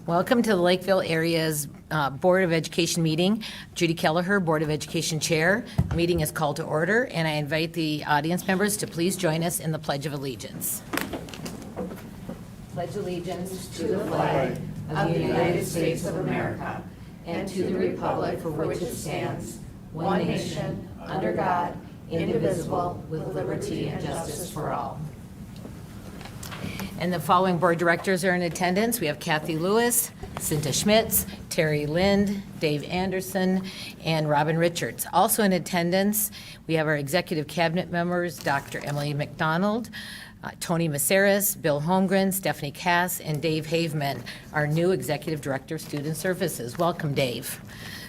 Welcome to the Lakeville Area's Board of Education meeting. Judy Kelleher, Board of Education Chair. The meeting is called to order, and I invite the audience members to please join us in the Pledge of Allegiance. Pledge allegiance to the flag of the United States of America and to the republic for which it stands, one nation, under God, indivisible, with liberty and justice for all. And the following board directors are in attendance. We have Kathy Lewis, Cinta Schmitz, Terry Lind, Dave Anderson, and Robin Richards. Also in attendance, we have our executive cabinet members, Dr. Emily McDonald, Tony Maceras, Bill Holmgren, Stephanie Cass, and Dave Haveman, our new Executive Director of Student Services. Welcome, Dave.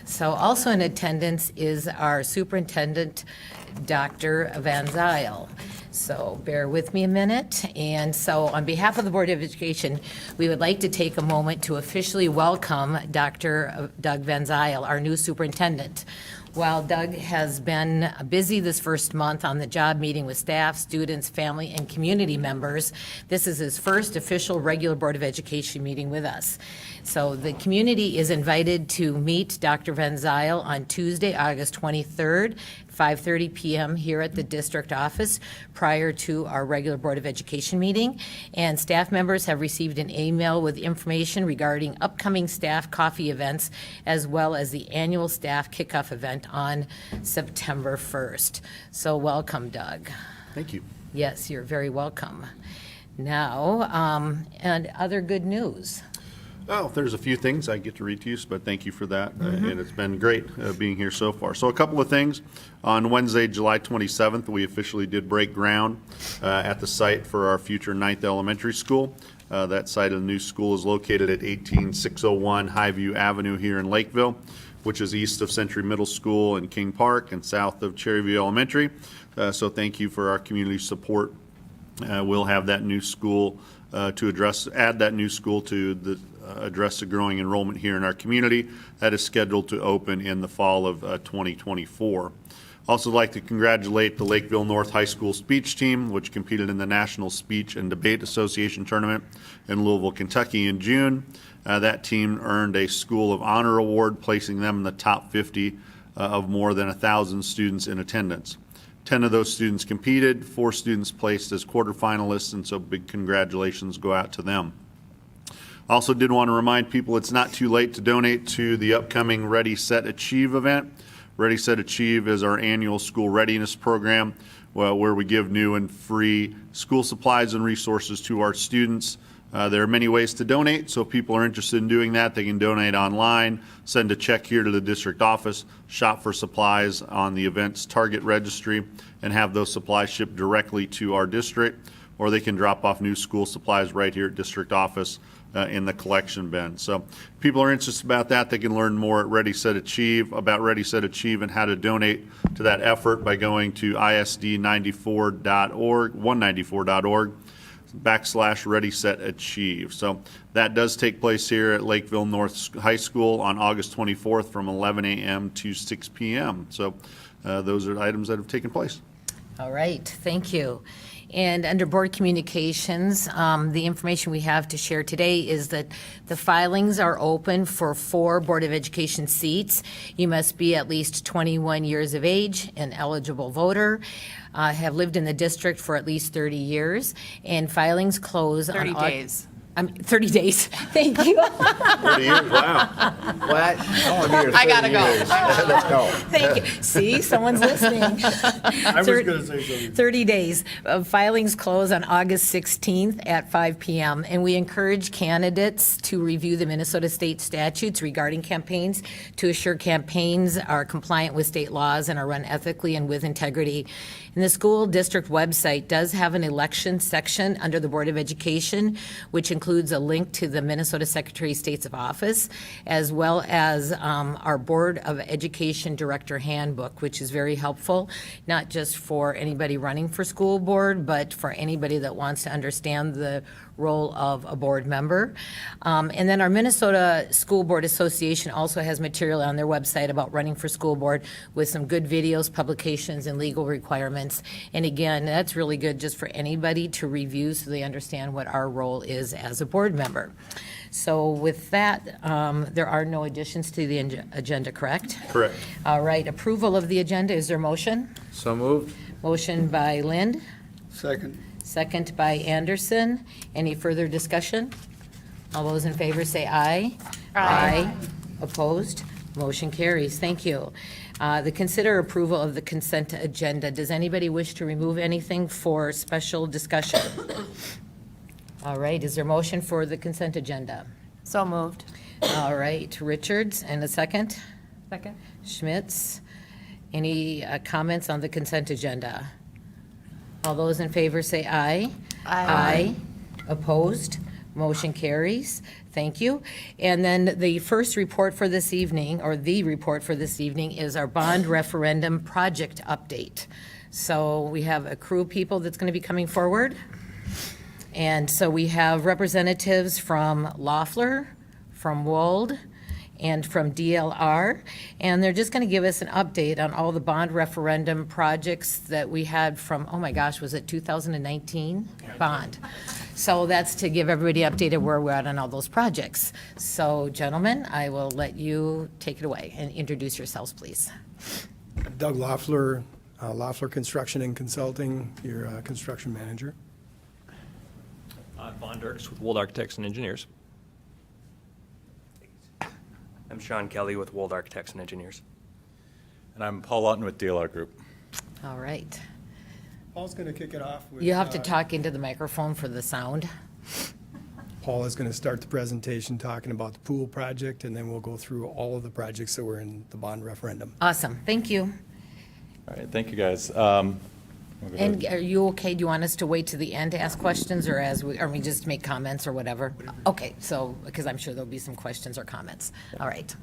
So also in attendance is our Superintendent, Dr. Van Zyl. So bear with me a minute. And so on behalf of the Board of Education, we would like to take a moment to officially welcome Dr. Doug Van Zyl, our new superintendent. While Doug has been busy this first month on the job meeting with staff, students, family, and community members, this is his first official regular Board of Education meeting with us. So the community is invited to meet Dr. Van Zyl on Tuesday, August 23rd, 5:30 p.m. here at the district office prior to our regular Board of Education meeting. And staff members have received an email with information regarding upcoming staff coffee events as well as the annual staff kickoff event on September 1st. So welcome, Doug. Thank you. Yes, you're very welcome. Now, and other good news. Oh, there's a few things I get to read to you, but thank you for that. And it's been great being here so far. So a couple of things. On Wednesday, July 27th, we officially did break ground at the site for our future 9th Elementary School. That site of the new school is located at 18601 Highview Avenue here in Lakeville, which is east of Century Middle School and King Park and south of Cherryview Elementary. So thank you for our community support. We'll have that new school add that new school to address the growing enrollment here in our community. That is scheduled to open in the fall of 2024. Also like to congratulate the Lakeville North High School speech team, which competed in the National Speech and Debate Association tournament in Louisville, Kentucky in June. That team earned a School of Honor Award, placing them in the top 50 of more than 1,000 students in attendance. 10 of those students competed, 4 students placed as quarterfinalists, and so big congratulations go out to them. Also did want to remind people it's not too late to donate to the upcoming Ready, Set, Achieve event. Ready, Set, Achieve is our annual school readiness program where we give new and free school supplies and resources to our students. There are many ways to donate, so if people are interested in doing that, they can donate online, send a check here to the district office, shop for supplies on the event's Target registry, and have those supplies shipped directly to our district, or they can drop off new school supplies right here at district office in the collection bin. So if people are interested about that, they can learn more at Ready, Set, Achieve, about Ready, Set, Achieve, and how to donate to that effort by going to isd94.org, 194.org. /Ready, Set, Achieve. So that does take place here at Lakeville North High School on August 24th from 11 a.m. to 6 p.m. So those are items that have taken place. All right, thank you. And under board communications, the information we have to share today is that the filings are open for 4 Board of Education seats. You must be at least 21 years of age, an eligible voter, have lived in the district for at least 30 years, and filings close 30 on days. 30 days. Thank you. 30 years, wow. What? I gotta go. Let's go. Thank you. See, someone's listening. I was going to say something. 30 days. Filings close on August 16th at 5 p.m. And we encourage candidates to review the Minnesota state statutes regarding campaigns to assure campaigns are compliant with state laws and are run ethically and with integrity. And the school district website does have an election section under the Board of Education, which includes a link to the Minnesota Secretary of State's office, as well as our Board of Education Director Handbook, which is very helpful, not just for anybody running for school board, but for anybody that wants to understand the role of a board member. And then our Minnesota School Board Association also has material on their website about running for school board with some good videos, publications, and legal requirements. And again, that's really good just for anybody to review so they understand what our role is as as a board member. So with that, there are no additions to the agenda, correct? Correct. All right, approval of the agenda, is there motion? So moved. Motion by Lind, Second. second by Anderson. Any further discussion? All those in favor say aye. Aye. Opposed? Motion carries. Thank you. The consider approval of the consent agenda. Does anybody wish to remove anything for special discussion? All right, is there motion for the consent agenda? So moved. All right, Richards, and a second? Second. Schmitz. Any comments on the consent agenda? All those in favor say aye. Aye. Opposed? Motion carries. Thank you. And then the first report for this evening, or the report for this evening, is our bond referendum project update. So we have a crew of people that's going to be coming forward. And so we have representatives from Loeffler, from Wold, and from DLR, and they're just going to give us an update on all the bond referendum projects that we had from, oh my gosh, was it 2019? Bond. So that's to give everybody updated where we're at on all those projects. So gentlemen, I will let you take it away and introduce yourselves, please. Doug Loeffler, Loeffler Construction and Consulting, your construction manager. Von Dirks with Wold Architects and Engineers. I'm Sean Kelly with Wold Architects and Engineers. And I'm Paul Lawton with DLR Group. All right. Paul's going to kick it off with. You have to talk into the microphone for the sound. Paul is going to start the presentation talking about the pool project, and then we'll go through all of the projects that were in the bond referendum. Awesome, thank you. All right, thank you, guys. And are you okay? Do you want us to wait to the end to ask questions, or or we just make comments or whatever? Okay, so, because I'm sure there'll be some questions or comments. All right.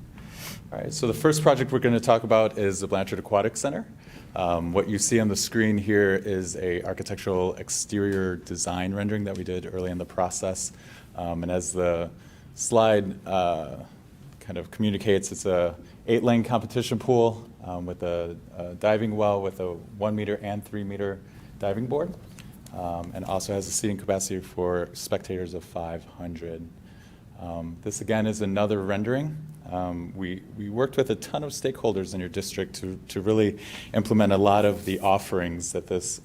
All right, so the first project we're going to talk about is the Blanchard Aquatic Center. What you see on the screen here is a architectural exterior design rendering that we did early in the process. And as the slide kind of communicates, it's a 8-lane competition pool with a diving well with a 1 meter and 3 meter diving board, and also has a seating capacity for spectators of 500. This again is another rendering. We worked with a ton of stakeholders in your district to really implement a lot of the offerings that this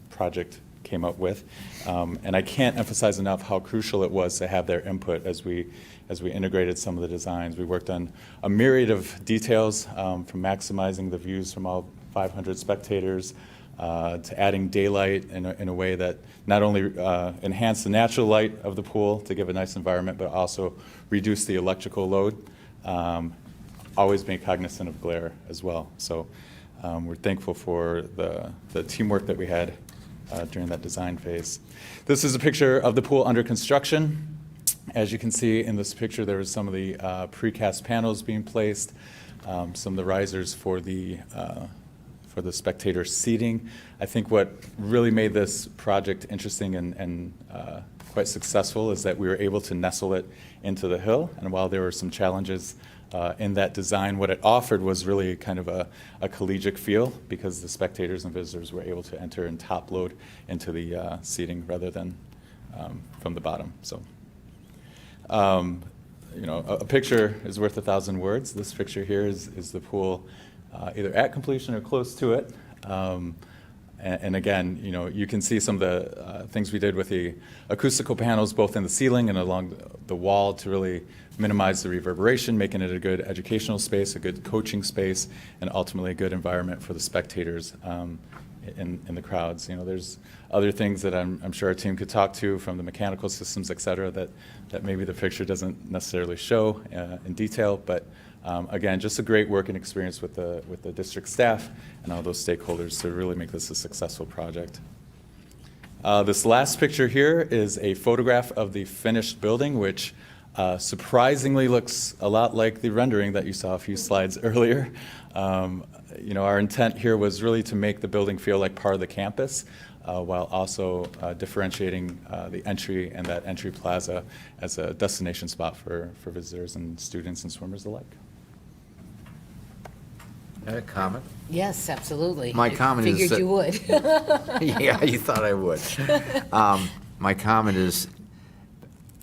project came up with. And I can't emphasize enough how crucial it was to have their input as we integrated some of the designs. We worked on a myriad of details, from maximizing the views from all 500 spectators, to adding daylight in a way that not only enhanced the natural light of the pool to give a nice environment, but also reduce the electrical load. Always being cognizant of glare as well. So we're thankful for the teamwork that we had during that design phase. This is a picture of the pool under construction. As you can see in this picture, there was some of the precast panels being placed, some of the risers for the spectator seating. I think what really made this project interesting and quite successful is that we were able to nestle it into the hill. And while there were some challenges in that design, what it offered was really kind of a collegiate feel, because the spectators and visitors were able to enter and top load into the seating rather than from the bottom. So, a picture is worth 1,000 words. This picture here is the pool either at completion or close to it. And again, you can see some of the things we did with the acoustical panels, both in the ceiling and along the wall, to really minimize the reverberation, making it a good educational space, a good coaching space, and ultimately a good environment for the spectators in the crowds. There's other things that I'm sure our team could talk to, from the mechanical systems, et cetera, that maybe the picture doesn't necessarily show in detail, but again, just a great working experience with the district staff and all those stakeholders to really make this a successful project. This last picture here is a photograph of the finished building, which surprisingly looks a lot like the rendering that you saw a few slides earlier. Our intent here was really to make the building feel like part of the campus, while also differentiating the entry and that entry plaza as a destination spot for visitors and students and swimmers alike. A comment? Yes, absolutely. My comment is Figured you would. Yeah, you thought I would. My comment is,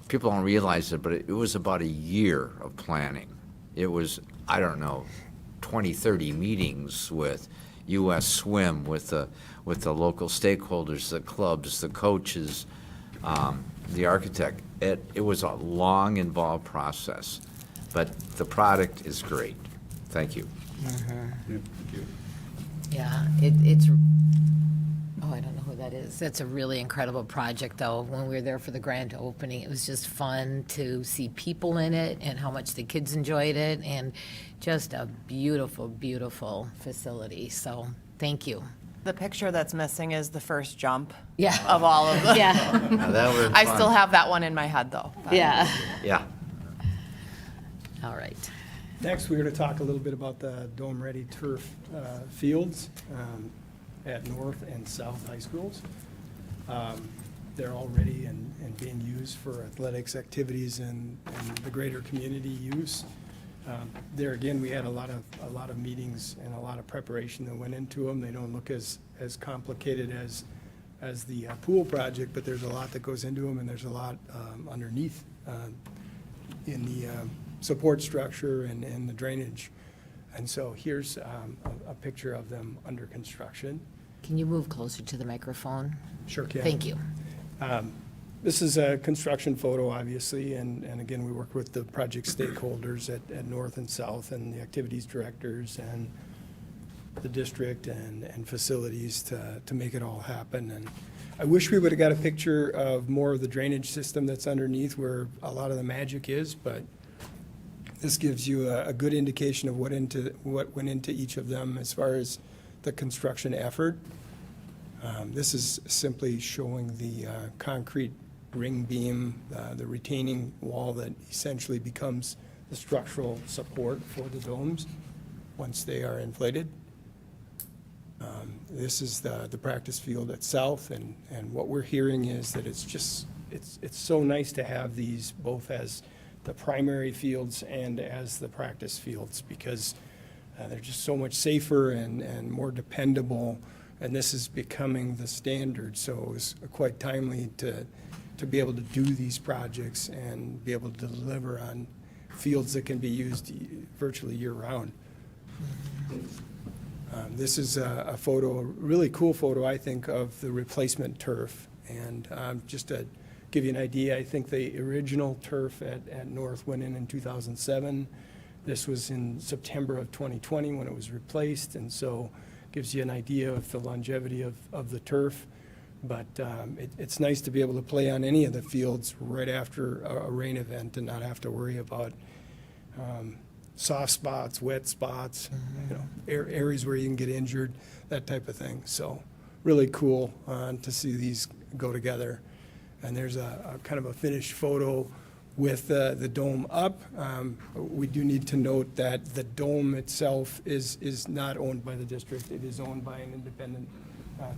people don't realize it, but it was about a year of planning. It was, I don't know, 20, 30 meetings with U.S. Swim, with the local stakeholders, the clubs, the coaches, the architect. It was a long, involved process, but the product is great. Thank you. Yeah, it's, oh, I don't know who that is. That's a really incredible project, though. When we were there for the grand opening, it was just fun to see people in it and how much the kids enjoyed it, and just a beautiful, beautiful facility. So, thank you. The picture that's missing is the first jump Yeah. of all of them. Yeah, Now, that was I fun. still have that one in my head, though. but- yeah. Yeah. All right. Next, we're going to talk a little bit about the dome-ready turf fields at North and South High Schools. They're all ready and being used for athletics activities and the greater community use. There again, we had a lot of meetings and a lot of preparation that went into them. They don't look as complicated as the pool project, but there's a lot that goes into them, and there's a lot underneath in the support structure and the drainage. And so here's a picture of them under construction. Can you move closer to the microphone? Sure can. Thank you. This is a construction photo, obviously, and again, we work with the project stakeholders at North and South, and the activities directors and the district and facilities to make it all happen. And I wish we would have got a picture of more of the drainage system that's underneath where a lot of the magic is, but this gives you a good indication of what went into each of them as far as the construction effort. This is simply showing the concrete ring beam, the retaining wall that essentially becomes the structural support for the domes once they are inflated. This is the practice field at South, and what we're hearing is that it's so nice to have these both as the primary fields and as the practice fields, because they're just so much safer and more dependable, and this is becoming the standard. So it was quite timely to be able to do these projects and be able to deliver on fields that can be used virtually year-round. This is a photo, a really cool photo, I think, of the replacement turf. And just to give you an idea, I think the original turf at North went in 2007. This was in September of 2020 when it was replaced, and so gives you an idea of the longevity of the turf. But it's nice to be able to play on any of the fields right after a rain event and not have to worry about soft spots, wet spots, areas where you can get injured, that type of thing. So really cool to see these go together. And there's a kind of a finished photo with the dome up. We do need to note that the dome itself is not owned by the district. It is owned by an independent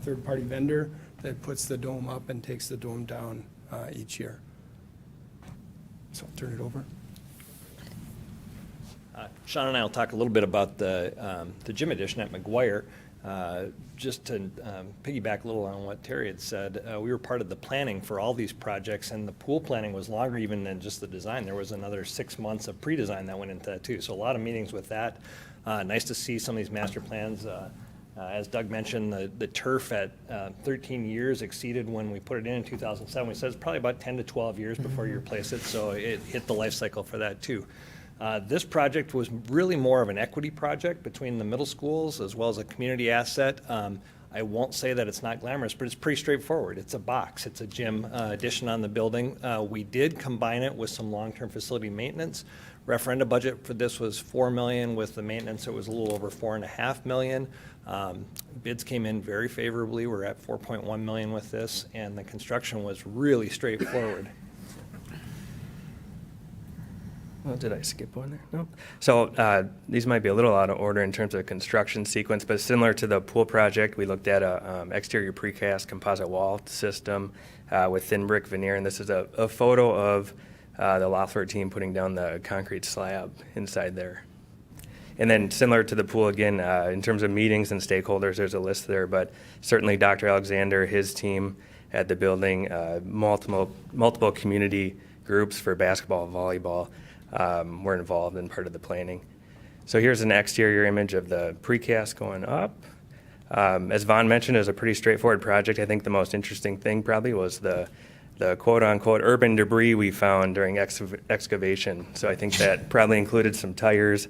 third-party vendor that puts the dome up and takes the dome down each year. So I'll turn it over. Sean and I will talk a little bit about the gym addition at McGuire. Just to piggyback a little on what Terry had said, we were part of the planning for all these projects, and the pool planning was longer even than just the design. There was another 6 months of pre-design that went into that too. So a lot of meetings with that. Nice to see some of these master plans. As Doug mentioned, the turf at 13 years exceeded when we put it in 2007. We said it's probably about 10 to 12 years before you replace it, so it hit the life cycle for that too. This project was really more of an equity project between the middle schools as well as a community asset. I won't say that it's not glamorous, but it's pretty straightforward. It's a box. It's a gym addition on the building. We did combine it with some long-term facility maintenance. Referendum budget for this was $4 million. With the maintenance, it was a little over $4.5 million. Bids came in very favorably. We're at $4.1 million with this, and the construction was really straightforward. Oh, did I skip one there? Nope. So these might be a little out of order in terms of construction sequence, but similar to the pool project, we looked at a exterior precast composite wall system with thin brick veneer, and this is a photo of the Lothford team putting down the concrete slab inside there. And then similar to the pool again, in terms of meetings and stakeholders, there's a list there, but certainly Dr. Alexander, his team at the building, multiple community groups for basketball and volleyball were involved in part of the planning. So here's an exterior image of the precast going up. As Vaughn mentioned, it was a pretty straightforward project. I think the most interesting thing probably was the quote-unquote urban debris we found during excavation. So I think that probably included some tires,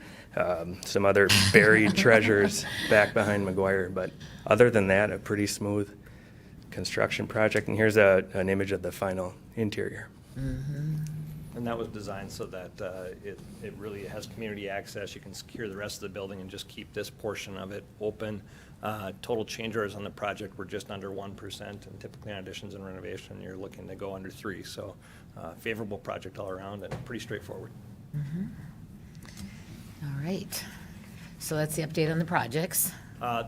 some other buried treasures back behind McGuire. But other than that, a pretty smooth construction project. And here's an image of the final interior. And that was designed so that it really has community access. You can secure the rest of the building and just keep this portion of it open. Total change orders on the project were just under 1%, and typically on additions and renovation, you're looking to go under 3%. So favorable project all around and pretty straightforward. All right. So that's the update on the projects.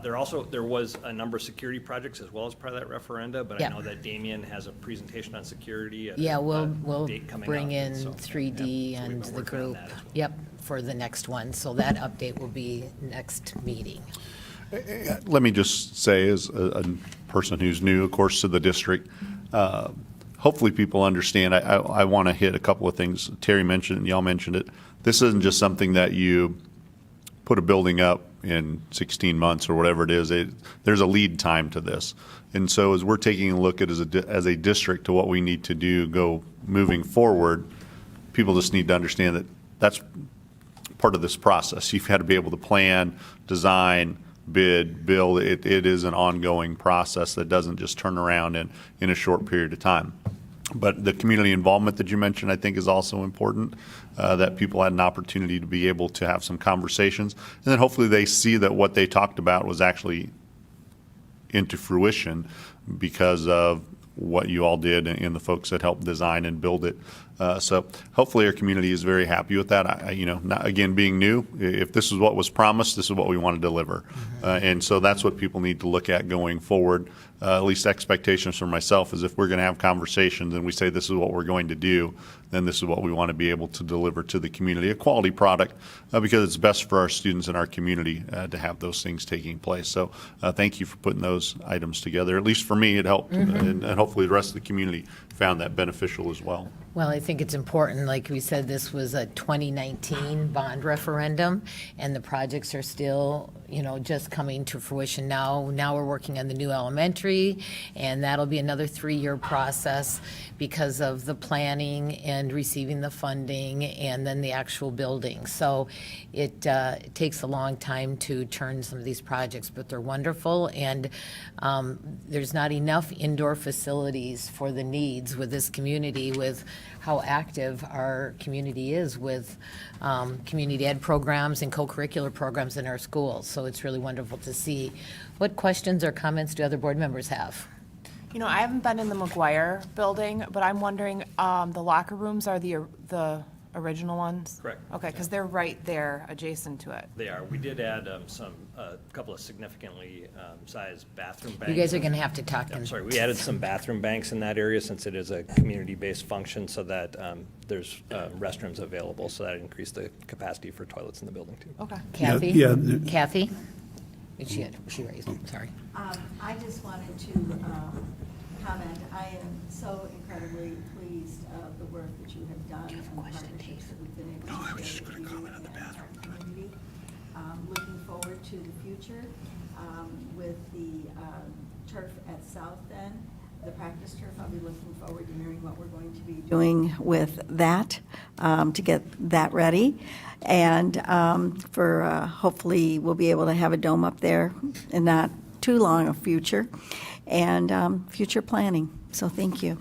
There was a number of security projects as well as part of that referenda, but I Yeah. know that Damien has a presentation on security. At Yeah, a we'll date coming bring up, in so, 3D yeah, so we've and been the working on group. that as well. Yep, for the next one. So that update will be next meeting. Let me just say, as a person who's new, of course, to the district, hopefully people understand. I want to hit a couple of things. Terry mentioned it, and y'all mentioned it. This isn't just something that you put a building up in 16 months or whatever it is. There's a lead time to this. And so as we're taking a look at as a district to what we need to do moving forward, people just need to understand that that's part of this process. You've got to be able to plan, design, bid, build. It is an ongoing process that doesn't just turn around in a short period of time. But the community involvement that you mentioned, I think, is also important, that people had an opportunity to be able to have some conversations. And then hopefully they see that what they talked about was actually into fruition because of what you all did and the folks that helped design and build it. So hopefully our community is very happy with that. Again, being new, if this is what was promised, this is what we want to deliver. And so that's what people need to look at going forward. At least expectations for myself is if we're going to have conversations and we say this is what we're going to do, then this is what we want to be able to deliver to the community, a quality product, because it's best for our students and our community to have those things taking place. So thank you for putting those items together. At least for me, it helped, and hopefully the rest of the community found that beneficial as well. Well, I think it's important, like we said, this was a 2019 bond referendum, and the projects are still, just coming to fruition now. Now we're working on the new elementary, and that'll be another 3-year process because of the planning and receiving the funding and then the actual building. So it takes a long time to turn some of these projects, but they're wonderful, and there's not enough indoor facilities for the needs with this community, with how active our community is with community ed programs and co-curricular programs in our schools. So it's really wonderful to see. What questions or comments do other board members have? I haven't been in the McGuire building, but I'm wondering, the locker rooms are the original ones? Correct. Okay, because they're right there adjacent to it. They are. We did add a couple of significantly sized bathroom banks. You guys are going to have to talk. I'm sorry, we added some bathroom banks in that area since it is a community-based function so that there's restrooms available, so that increased the capacity for toilets in the building too. Okay. Kathy? Yeah, Kathy? She raised, sorry. I just wanted to comment. I am so incredibly pleased of the work that you have done and the partnerships that we've been able to share with you and our community. Looking forward to the future with the turf at South End, the practice turf. I'll be looking forward to hearing what we're going to be doing with that to get that ready. And for hopefully we'll be able to have a dome up there in not too long a future, and future planning. So thank you.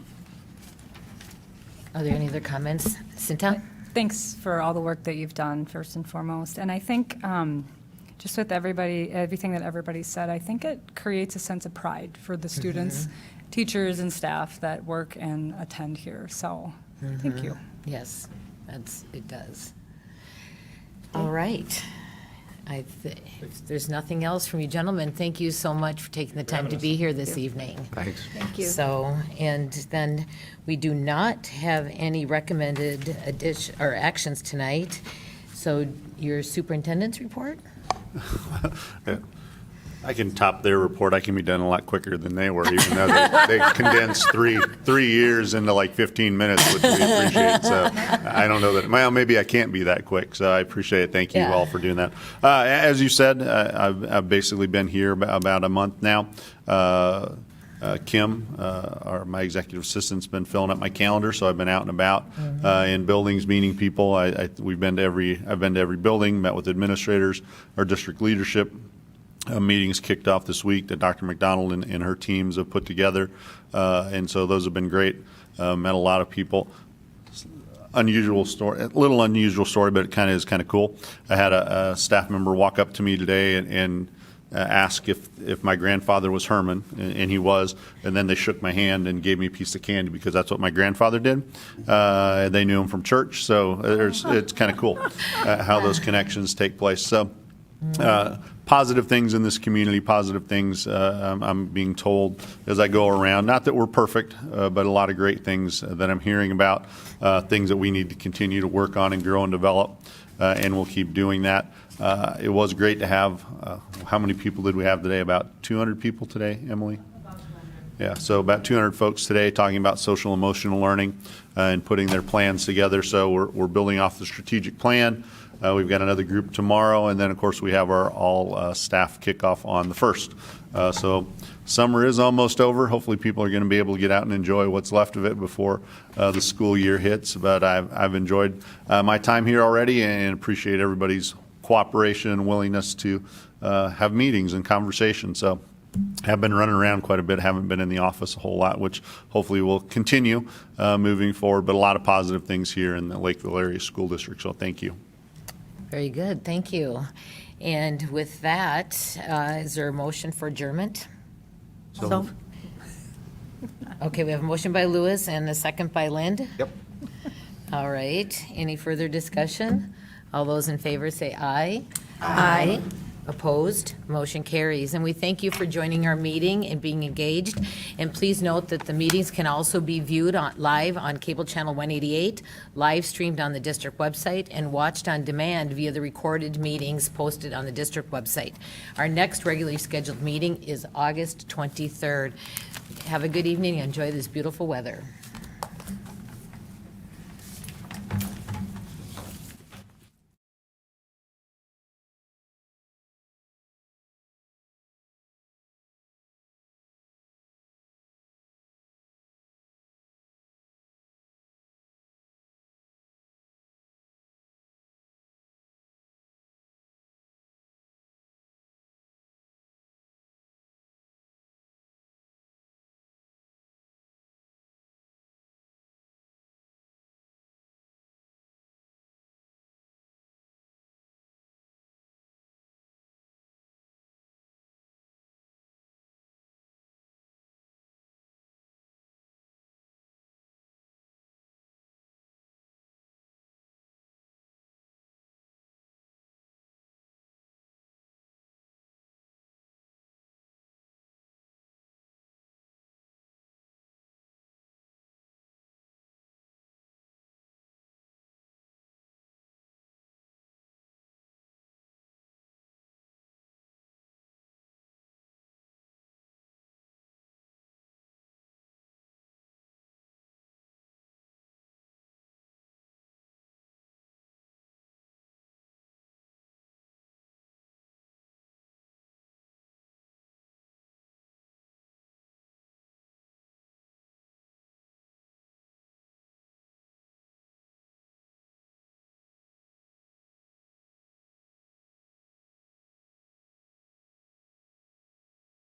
Are there any other comments? Cinta? Thanks for all the work that you've done, first and foremost. And I think just with everything that everybody said, I think it creates a sense of pride for the students, teachers, and staff that work and attend here. So thank you. Yes, it does. All right. If there's nothing else from you gentlemen, thank you so much for taking the time to be here this evening. Thanks. Thank you. So, and then we do not have any recommended actions tonight. So your superintendent's report? I can top their report. I can be done a lot quicker than they were, even though they condensed three years into like 15 minutes, which we appreciate. So I don't know that, well, maybe I can't be that quick. So I appreciate it. Thank you Yeah. all for doing that. As you said, I've basically been here about a month now. Kim, my executive assistant's been filling up my calendar, so I've been out and about in buildings, meeting people. I've been to every building, met with administrators, our district leadership. Meetings kicked off this week that Dr. McDonald and her teams have put together, and so those have been great. Met a lot of people. Unusual story, a little unusual story, but it is kind of cool. I had a staff member walk up to me today and ask if my grandfather was Herman, and he was, and then they shook my hand and gave me a piece of candy because that's what my grandfather did. They knew him from church, so it's kind of cool how those connections take place. So positive things in this community, positive things I'm being told as I go around. Not that we're perfect, but a lot of great things that I'm hearing about, things that we need to continue to work on and grow and develop, and we'll keep doing that. It was great to have, how many people did we have today? About 200 people today, Emily? Yeah, so about 200 folks today talking about social emotional learning and putting their plans together. So we're building off the strategic plan. We've got another group tomorrow, and then, of course, we have our all-staff kickoff on the 1st. So summer is almost over. Hopefully people are going to be able to get out and enjoy what's left of it before the school year hits. But I've enjoyed my time here already and appreciate everybody's cooperation and willingness to have meetings and conversations. So have been running around quite a bit, haven't been in the office a whole lot, which hopefully will continue moving forward. But a lot of positive things here in the Lakeville Area School District, so thank you. Very good, thank you. And with that, is there a motion for adjournment? So. Okay, we have a motion by Lewis and a second by Lind. Yep. All right, any further discussion? All those in favor say aye. Aye. Opposed? Motion carries. And we thank you for joining our meeting and being engaged. And please note that the meetings can also be viewed live on Cable Channel 188, live streamed on the district website, and watched on demand via the recorded meetings posted on the district website. Our next regularly scheduled meeting is August 23rd. Have a good evening and enjoy this beautiful weather.